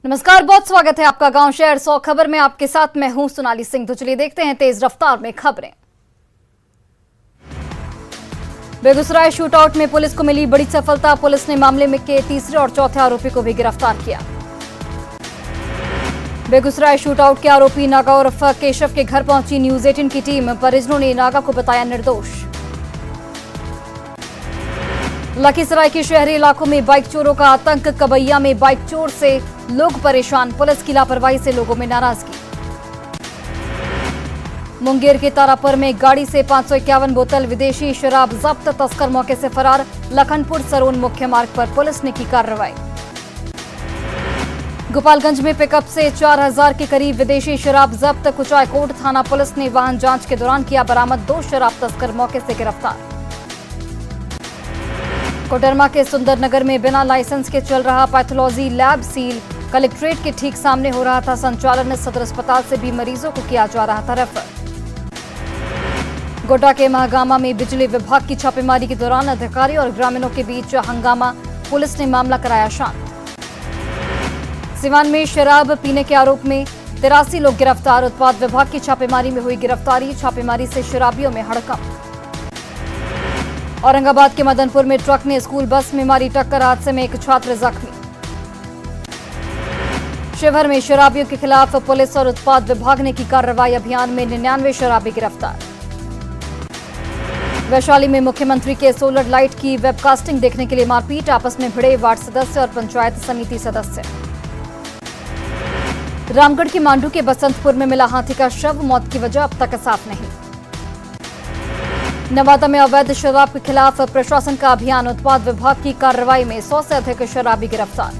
नमस्कार, बहुत स्वागत है आपका गांव शहर 100 खबर में। आपके साथ मैं हूं सोनाली सिंह। तो चलिए देखते हैं तेज रफ्तार में खबरें। बेगूसराय शूटआउट में पुलिस को मिली बड़ी सफलता। पुलिस ने मामले में के तीसरे और चौथे आरोपी को भी गिरफ्तार किया। बेगूसराय शूटआउट के आरोपी नागा उर्फ केशव के घर पहुंची न्यूज 18 की टीम। परिजनों ने नागा को बताया निर्दोष। लखीसराय के शहरी इलाकों में बाइक चोरों का आतंक। कबैया में बाइक चोर से लोग परेशान। पुलिस की लापरवाही से लोगों में नाराजगी। मुंगेर के तारापुर में गाड़ी से 551 बोतल विदेशी शराब जब्त। तस्कर मौके से फरार। लखनपुर सरोन मुख्य मार्ग पर पुलिस ने की कार्रवाई। गोपालगंज में पिकअप से 4000 के करीब विदेशी शराब जब्त। कुचायकोट थाना पुलिस ने वाहन जांच के दौरान किया बरामद। 2 शराब तस्कर मौके से गिरफ्तार। कोडरमा के सुंदरनगर में बिना लाइसेंस के चल रहा पैथोलॉजी लैब सील। कलेक्ट्रेट के ठीक सामने हो रहा था संचालन। सदर अस्पताल से भी मरीजों को किया जा रहा था रेफर। गोड्डा के महागामा में बिजली विभाग की छापेमारी के दौरान अधिकारी और ग्रामीणों के बीच हंगामा। पुलिस ने मामला कराया शांत। सिवान में शराब पीने के आरोप में 83 लोग गिरफ्तार। उत्पाद विभाग की छापेमारी में हुई गिरफ्तारी। छापेमारी से शराबियों में हड़कंप। औरंगाबाद के मदनपुर में ट्रक ने स्कूल बस में मारी टक्कर। हादसे में एक छात्र जख्मी। शिवहर में शराबियों के खिलाफ पुलिस और उत्पाद विभाग ने की कार्रवाई। अभियान में 99 शराबी गिरफ्तार। वैशाली में मुख्यमंत्री के सोलर लाइट की वेबकास्टिंग देखने के लिए मारपीट। आपस में भिड़े वार्ड सदस्य और पंचायत समिति सदस्य। रामगढ़ के मांडू के बसंतपुर में मिला हाथी का शव। मौत की वजह अब तक साफ नहीं। नवादा में अवैध शराब के खिलाफ प्रशासन का अभियान। उत्पाद विभाग की कार्रवाई में 100 से अधिक शराबी गिरफ्तार।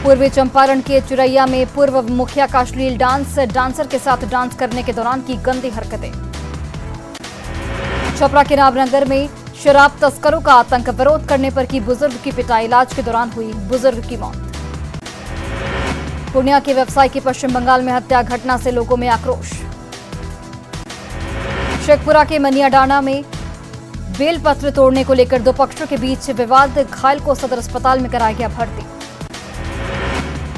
पूर्वी चंपारण के चुरैया में पूर्व मुखिया का अश्लील डांस। डांसर के साथ डांस करने के दौरान की गंदी हरकतें। छपरा के रामनगर में शराब तस्करों का आतंक। विरोध करने पर की बुजुर्ग की पिटाई। इलाज के दौरान हुई बुजुर्ग की मौत। पूर्णिया के व्यवसायी की पश्चिम बंगाल में हत्या। घटना से लोगों में आक्रोश। शेखपुरा के मनियाडाना में बेलपत्र तोड़ने को लेकर 2 पक्षों के बीच विवाद। घायल को सदर अस्पताल में कराया गया भर्ती।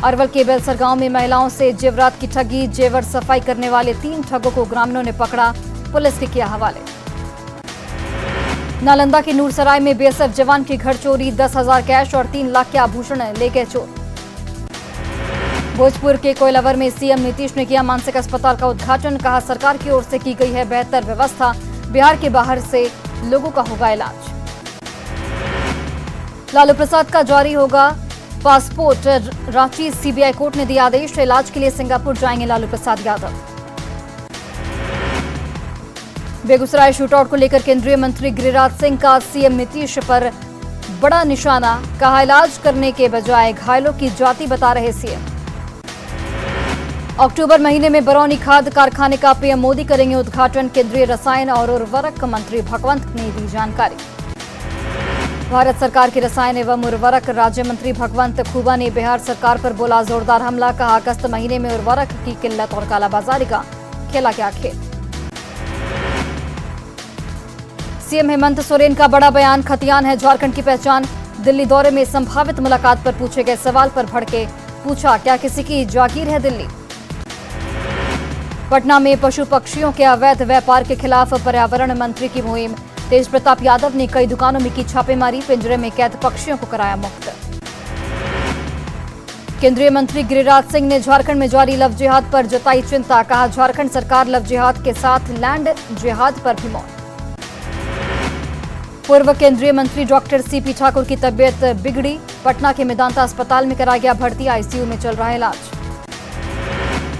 अरवल के बेलसर गांव में महिलाओं से जेवरात की ठगी। जेवर सफाई करने वाले 3 ठगों को ग्रामीणों ने पकड़ा। पुलिस के किया हवाले। नालंदा के नूरसराय में बीएसएफ जवान की घर चोरी। 10,000 कैश और 3 लाख के आभूषण ले गए चोर। भोजपुर के कोयलावर में सीएम नीतीश ने किया मानसिक अस्पताल का उद्घाटन। कहा सरकार की ओर से की गई है बेहतर व्यवस्था। बिहार के बाहर से लोगों का होगा इलाज। लालू प्रसाद का जारी होगा पासपोर्ट। रांची सीबीआई कोर्ट ने दिया आदेश। इलाज के लिए सिंगापुर जाएंगे लालू प्रसाद यादव। बेगूसराय शूटआउट को लेकर केंद्रीय मंत्री गिरिराज सिंह का सीएम नीतीश पर बड़ा निशाना। कहा इलाज करने के बजाय घायलों की जाति बता रहे सीएम। अक्टूबर महीने में बरौनी खाद कारखाने का पीएम मोदी करेंगे उद्घाटन। केंद्रीय रसायन और उर्वरक मंत्री भगवंत ने दी जानकारी। भारत सरकार के रसायन एवं उर्वरक राज्य मंत्री भगवंत खुबा ने बिहार सरकार पर बोला जोरदार हमला। कहा अगस्त महीने में उर्वरक की किल्लत और कालाबाजारी का खेला क्या खेल। सीएम हेमंत सोरेन का बड़ा बयान। खतियान है झारखंड की पहचान। दिल्ली दौरे में संभावित मुलाकात पर पूछे गए सवाल पर भड़के। पूछा क्या किसी की जागीर है दिल्ली। पटना में पशु पक्षियों के अवैध व्यापार के खिलाफ पर्यावरण मंत्री की मुहिम। तेज प्रताप यादव ने कई दुकानों में की छापेमारी। पिंजरे में कैद पक्षियों को कराया मुक्त। केंद्रीय मंत्री गिरिराज सिंह ने झारखंड में जारी लव जिहाद पर जताई चिंता। कहा झारखंड सरकार लव जिहाद के साथ लैंड जिहाद पर भी मौन। पूर्व केंद्रीय मंत्री डॉक्टर सीपी ठाकुर की तबियत बिगड़ी। पटना के मेदांता अस्पताल में कराया गया भर्ती। आईसीयू में चल रहा है इलाज।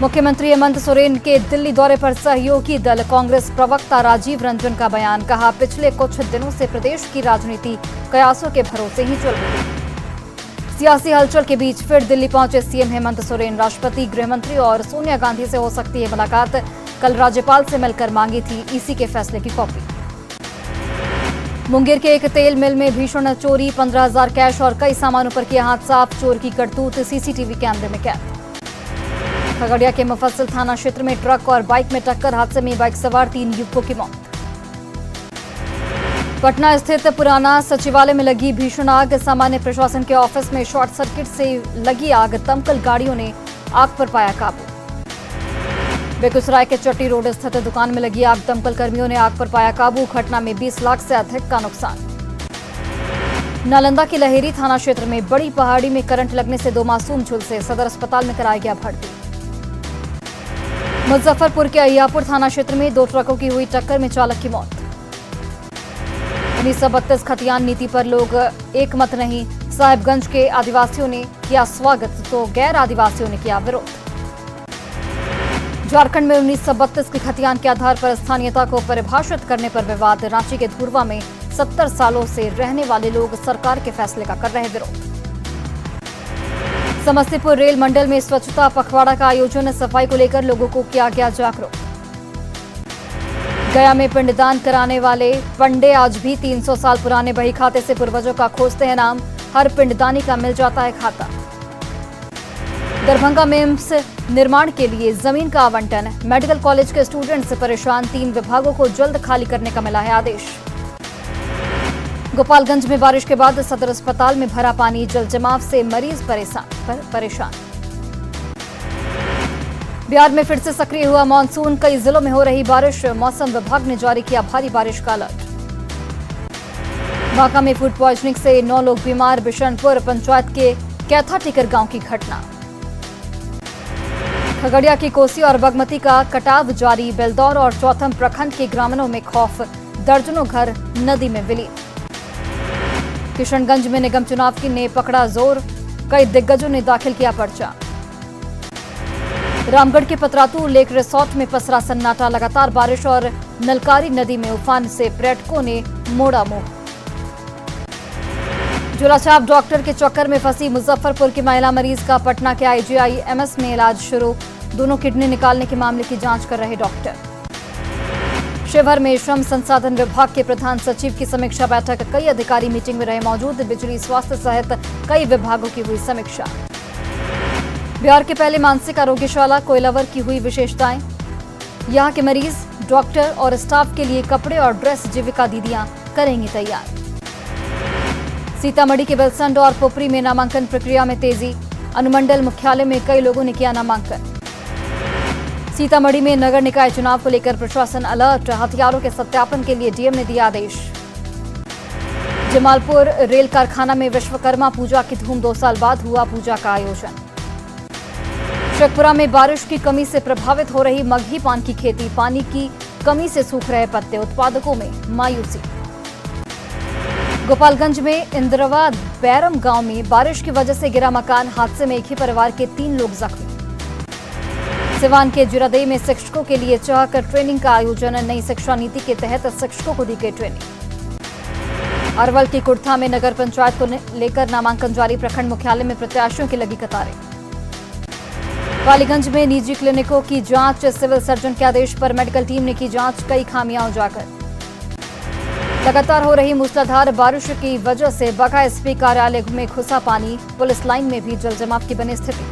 मुख्यमंत्री हेमंत सोरेन के दिल्ली दौरे पर सहयोगी दल। कांग्रेस प्रवक्ता राजीव रंजन का बयान। कहा पिछले कुछ दिनों से प्रदेश की राजनीति कयासों के भरोसे ही चल रही है। सियासी हलचल के बीच फिर दिल्ली पहुंचे सीएम हेमंत सोरेन। राष्ट्रपति, गृहमंत्री और सोनिया गांधी से हो सकती है मुलाकात। कल राज्यपाल से मिलकर मांगी थी ईसी के फैसले की कॉपी। मुंगेर के एक तेल मिल में भीषण चोरी। 15,000 कैश और कई सामानों पर किया हाथ साफ। चोर की करतूत सीसीटीवी कैमरे में कैद। खगड़िया के मुफस्सिल थाना क्षेत्र में ट्रक और बाइक में टक्कर। हादसे में बाइक सवार 3 युवकों की मौत। पटना स्थित पुराना सचिवालय में लगी भीषण आग। सामान्य प्रशासन के ऑफिस में शॉर्ट सर्किट से लगी आग। दमकल गाड़ियों ने आग पर पाया काबू। बेगूसराय के चट्टी रोड स्थित दुकान में लगी आग। दमकल कर्मियों ने आग पर पाया काबू। घटना में 20 लाख से अधिक का नुकसान। नालंदा के लहेरी थाना क्षेत्र में बड़ी पहाड़ी में करंट लगने से 2 मासूम झुलसे। सदर अस्पताल में कराया गया भर्ती। मुजफ्फरपुर के अहियापुर थाना क्षेत्र में 2 ट्रकों की हुई टक्कर में चालक की मौत। 1932 खतियान नीति पर लोग एक मत नहीं। साहिबगंज के आदिवासियों ने किया स्वागत तो गैर आदिवासियों ने किया विरोध। झारखंड में 1932 के खतियान के आधार पर स्थानीयता को परिभाषित करने पर विवाद। रांची के धुरवा में 70 सालों से रहने वाले लोग सरकार के फैसले का कर रहे विरोध। समस्तीपुर रेल मंडल में स्वच्छता पखवाड़ा का आयोजन। सफाई को लेकर लोगों को किया गया जागरूक। गया में पिंडदान कराने वाले पंडे आज भी 300 साल पुराने बही खाते से पूर्वजों का खोजते हैं नाम। हर पिंडदानी का मिल जाता है खाता। दरभंगा में एम्स निर्माण के लिए जमीन का आवंटन। मेडिकल कॉलेज के स्टूडेंट्स परेशान। 3 विभागों को जल्द खाली करने का मिला है आदेश। गोपालगंज में बारिश के बाद सदर अस्पताल में भरा पानी। जल जमाव से मरीज परेशान। बिहार में फिर से सक्रिय हुआ मानसून। कई जिलों में हो रही बारिश। मौसम विभाग ने जारी किया भारी बारिश का अलर्ट। बांका में फूड पॉइजनिंग से 9 लोग बीमार। बिशनपुर पंचायत के कैथा टिकर गांव की घटना। खगड़िया की कोसी और बागमती का कटाव जारी। बेलदौर और चौथम प्रखंड के ग्रामीणों में खौफ। दर्जनों घर नदी में विलीन। किशनगंज में निगम चुनाव की ने पकड़ा जोर। कई दिग्गजों ने दाखिल किया पर्चा। रामगढ़ के पतरातू लेक रिसोर्ट में पसरा सन्नाटा। लगातार बारिश और नलकारी नदी में उफान से पर्यटकों ने मोड़ा मुंह। झोलाछाप डॉक्टर के चक्कर में फंसी मुजफ्फरपुर की महिला मरीज का पटना के IGIMS में इलाज शुरू। दोनों किडनी निकालने के मामले की जांच कर रहे डॉक्टर। शिवहर में श्रम संसाधन विभाग के प्रधान सचिव की समीक्षा बैठक। कई अधिकारी मीटिंग में रहे मौजूद। बिजली स्वास्थ्य सहित कई विभागों की हुई समीक्षा। बिहार के पहले मानसिक आरोग्यशाला कोइलावर की हुई विशेषताएं। यहां के मरीज, डॉक्टर और स्टाफ के लिए कपड़े और ड्रेस जीविका दीदियां करेंगी तैयार। सीतामढ़ी के बेलसंड और पोपरी में नामांकन प्रक्रिया में तेजी। अनुमंडल मुख्यालय में कई लोगों ने किया नामांकन। सीतामढ़ी में नगर निकाय चुनाव को लेकर प्रशासन अलर्ट। हथियारों के सत्यापन के लिए डीएम ने दिया आदेश। जमालपुर रेल कारखाना में विश्वकर्मा पूजा की धूम। 2 साल बाद हुआ पूजा का आयोजन। शेखपुरा में बारिश की कमी से प्रभावित हो रही मगही पान की खेती। पानी की कमी से सूख रहे पत्ते। उत्पादकों में मायूसी। गोपालगंज में इंद्रवा बैरम गांव में बारिश की वजह से गिरा मकान। हादसे में एक ही परिवार के 3 लोग जख्मी। सिवान के जिरादेई में शिक्षकों के लिए चाहकर ट्रेनिंग का आयोजन। नई शिक्षा नीति के तहत शिक्षकों को दी गई ट्रेनिंग। अरवल की कुर्था में नगर पंचायत को लेकर नामांकन जारी। प्रखंड मुख्यालय में प्रत्याशियों की लगी कतारें। पालीगंज में निजी क्लिनिकों की जांच। सिविल सर्जन के आदेश पर मेडिकल टीम ने की जांच। कई खामियां उजागर। लगातार हो रही मूसलाधार बारिश की वजह से बांका एसपी कार्यालय में घुसा पानी। पुलिस लाइन में भी जलजमाव की बनी स्थिति।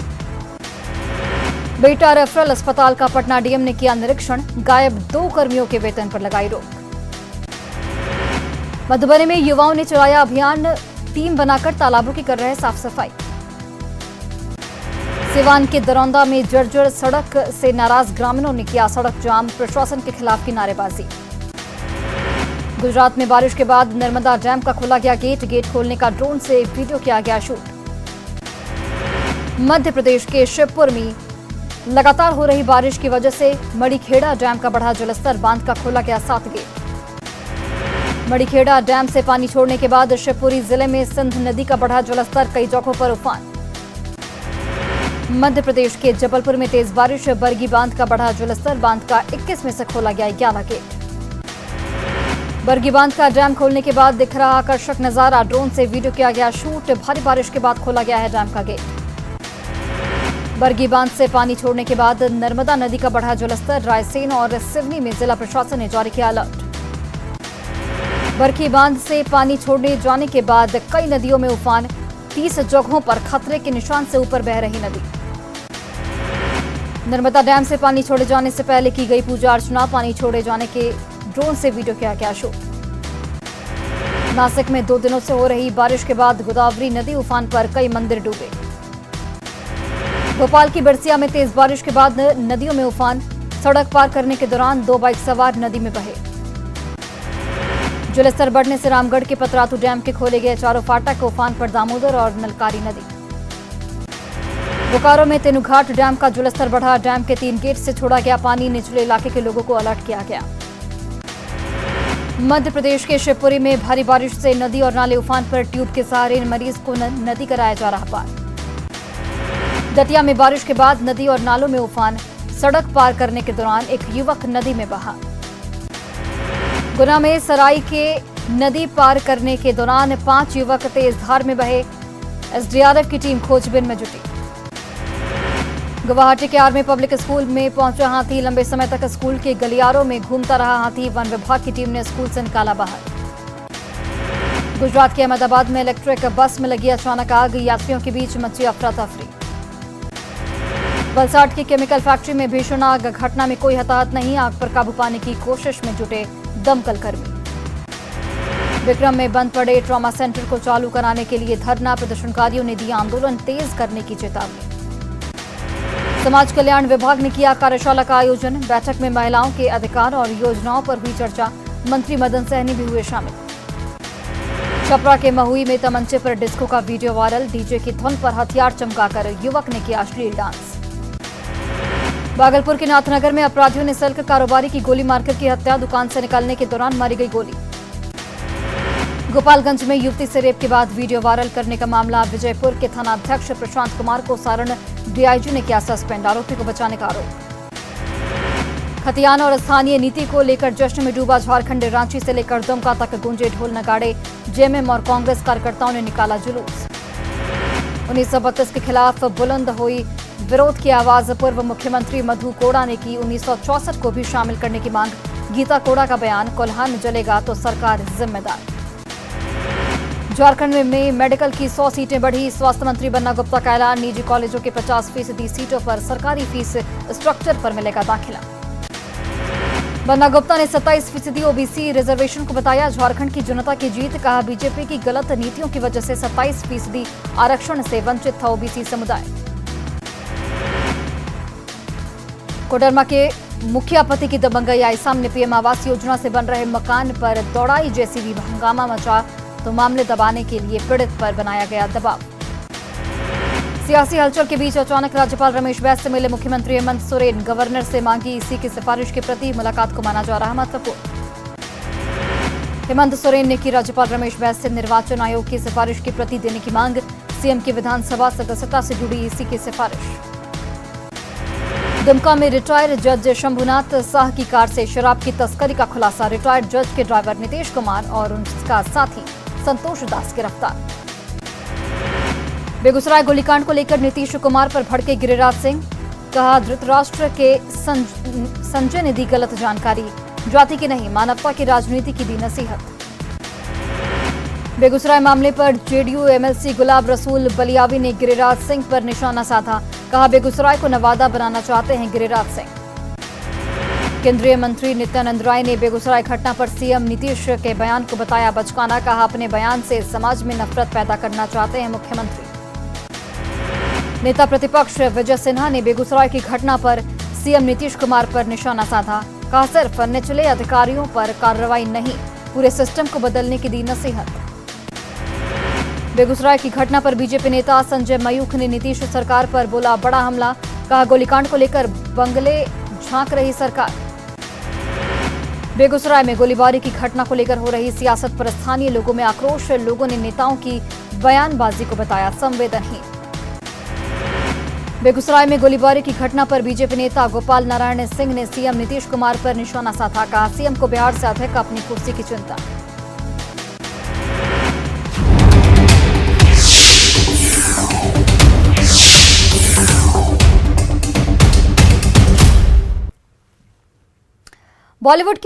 बेटा रेफरल अस्पताल का पटना डीएम ने किया निरीक्षण। गायब 2 कर्मियों के वेतन पर लगाई रोक। मधुबनी में युवाओं ने चलाया अभियान। टीम बनाकर तालाबों की कर रहे साफ सफाई। सिवान के दरौंदा में जर्जर सड़क से नाराज ग्रामीणों ने किया सड़क जाम। प्रशासन के खिलाफ की नारेबाजी। गुजरात में बारिश के बाद नर्मदा डैम का खोला गया गेट। गेट खोलने का ड्रोन से वीडियो किया गया शूट। मध्य प्रदेश के शिवपुर में लगातार हो रही बारिश की वजह से मड़ीखेड़ा डैम का बढ़ा जलस्तर। बांध का खोला गया 7 गेट। मड़ीखेड़ा डैम से पानी छोड़ने के बाद शिवपुरी जिले में सिंध नदी का बढ़ा जलस्तर। कई जगहों पर उफान। मध्य प्रदेश के जबलपुर में तेज बारिश। बरगी बांध का बढ़ा जलस्तर। बांध का 21 में से खोला गया 11 गेट। बरगी बांध का डैम खोलने के बाद दिख रहा आकर्षक नजारा। ड्रोन से वीडियो किया गया शूट। भारी बारिश के बाद खोला गया है डैम का गेट। बरगी बांध से पानी छोड़ने के बाद नर्मदा नदी का बढ़ा जलस्तर। रायसेन और सिवनी में जिला प्रशासन ने जारी किया अलर्ट। बरगी बांध से पानी छोड़ने जाने के बाद कई नदियों में उफान। 30 जगहों पर खतरे के निशान से ऊपर बह रही नदी। नर्मदा डैम से पानी छोड़े जाने से पहले की गई पूजा अर्चना। पानी छोड़े जाने के ड्रोन से वीडियो किया गया शूट। नासिक में 2 दिनों से हो रही बारिश के बाद गोदावरी नदी उफान पर, कई मंदिर डूबे। भोपाल की बिरसिया में तेज बारिश के बाद नदियों में उफान, सड़क पार करने के दौरान 2 बाइक सवार नदी में बहे। जलस्तर बढ़ने से रामगढ़ के पतरातू डैम के खोले गए चारों फाटक, उफान पर दामोदर और नलकारी नदी। बोकारो में तेनुघाट डैम का जलस्तर बढ़ा, डैम के 3 गेट से छोड़ा गया पानी, निचले इलाके के लोगों को अलर्ट किया गया। मध्य प्रदेश के शिवपुरी में भारी बारिश से नदी और नाले उफान पर, ट्यूब के सहारे मरीज को नदी कराया जा रहा पार। दतिया में बारिश के बाद नदी और नालों में उफान, सड़क पार करने के दौरान एक युवक नदी में बहा। गुना में सराई के नदी पार करने के दौरान 5 युवक तेज धार में बहे, एसडीआरएफ की टीम खोजबीन में जुटी। गुवाहाटी के आर्मी पब्लिक स्कूल में पहुंचा हाथी, लंबे समय तक स्कूल के गलियारों में घूमता रहा हाथी, वन विभाग की टीम ने स्कूल से निकाला बाहर। गुजरात के अहमदाबाद में इलेक्ट्रिक बस में लगी अचानक आग, यात्रियों के बीच मची अफरा तफरी। वलसाड की केमिकल फैक्ट्री में भीषण आग, घटना में कोई हताहत नहीं, आग पर काबू पाने की कोशिश में जुटे दमकल कर्मी। विक्रम में बंद पड़े ट्रॉमा सेंटर को चालू कराने के लिए धरना, प्रदर्शनकारियों ने दी आंदोलन तेज करने की चेतावनी। समाज कल्याण विभाग ने किया कार्यशाला का आयोजन, बैठक में महिलाओं के अधिकार और योजनाओं पर हुई चर्चा, मंत्री मदन सहनी भी हुए शामिल। छपरा के महुई में तमंचे पर डिस्को का वीडियो वायरल, डीजे की धुन पर हथियार चमकाकर युवक ने किया अश्लील डांस। भागलपुर के नाथनगर में अपराधियों ने सल्क कारोबारी की गोली मारकर की हत्या, दुकान से निकलने के दौरान मारी गई गोली। गोपालगंज में युवती से रेप के बाद वीडियो वायरल करने का मामला, विजयपुर के थानाध्यक्ष प्रशांत कुमार को सारण डीआईजी ने किया सस्पेंड, आरोपी को बचाने का आरोप। खतियान और स्थानीय नीति को लेकर जश्न में डूबा झारखंड, रांची से लेकर दुमका तक गूंजे ढोल नगाड़े, जेएमएम और कांग्रेस कार्यकर्ताओं ने निकाला जुलूस। 1932 के खिलाफ बुलंद हुई विरोध की आवाज, पूर्व मुख्यमंत्री मधु कोड़ा ने की 1964 को भी शामिल करने की मांग, गीता कोड़ा का बयान, कोल्हान जलेगा तो सरकार जिम्मेदार। झारखंड में मेडिकल की 100 सीटें बढ़ी, स्वास्थ्य मंत्री बन्ना गुप्ता का ऐलान, निजी कॉलेजों के 50% सीटों पर सरकारी फीस स्ट्रक्चर पर मिलेगा दाखिला। बन्ना गुप्ता ने 27% ओबीसी रिजर्वेशन को बताया झारखंड की जनता की जीत, कहा बीजेपी की गलत नीतियों की वजह से 27% आरक्षण से वंचित था ओबीसी समुदाय। कोडरमा के मुखिया पति की दबंगई आई सामने, पीएम आवास योजना से बन रहे मकान पर दौड़ाई जेसीबी, हंगामा मचा तो मामले दबाने के लिए पीड़ित पर बनाया गया दबाव। सियासी हलचल के बीच अचानक राज्यपाल रमेश बैस से मिले मुख्यमंत्री हेमंत सोरेन, गवर्नर से मांगी ईसी की सिफारिश के प्रति, मुलाकात को माना जा रहा महत्वपूर्ण। हेमंत सोरेन ने की राज्यपाल रमेश बैस से निर्वाचन आयोग की सिफारिश की प्रति देने की मांग, सीएम की विधानसभा सदस्यता से जुड़ी ईसी की सिफारिश। दुमका में रिटायर्ड जज शंभुनाथ शाह की कार से शराब की तस्करी का खुलासा, रिटायर्ड जज के ड्राइवर नितेश कुमार और उनका साथी संतोष दास गिरफ्तार। बेगूसराय गोलीकांड को लेकर नीतीश कुमार पर भड़के गिरिराज सिंह, कहा धृतराष्ट्र के संजय ने दी गलत जानकारी, जाति की नहीं मानवता की राजनीति की दी नसीहत। बेगूसराय मामले पर जेडीयू एमएलसी गुलाब रसूल बलियावी ने गिरिराज सिंह पर निशाना साधा, कहा बेगूसराय को नवादा बनाना चाहते हैं गिरिराज सिंह। केंद्रीय मंत्री नित्यानंद राय ने बेगूसराय घटना पर सीएम नीतीश के बयान को बताया बचकाना, कहा अपने बयान से समाज में नफरत पैदा करना चाहते हैं मुख्यमंत्री। नेता प्रतिपक्ष विजय सिन्हा ने बेगूसराय की घटना पर सीएम नीतीश कुमार पर निशाना साधा, कहा सिर्फ निचले अधिकारियों पर कार्रवाई नहीं, पूरे सिस्टम को बदलने की दी नसीहत। बेगूसराय की घटना पर बीजेपी नेता संजय मयूख ने नीतीश सरकार पर बोला बड़ा हमला, कहा गोलीकांड को लेकर बंगले झांक रही सरकार। बेगूसराय में गोलीबारी की घटना को लेकर हो रही सियासत पर स्थानीय लोगों में आक्रोश, लोगों ने नेताओं की बयानबाजी को बताया संवेदनहीन। बेगूसराय में गोलीबारी की घटना पर बीजेपी नेता गोपाल नारायण सिंह ने सीएम नीतीश कुमार पर निशाना साधा, कहा सीएम को बिहार से अधिक अपनी कुर्सी की चिंता। बॉलीवुड की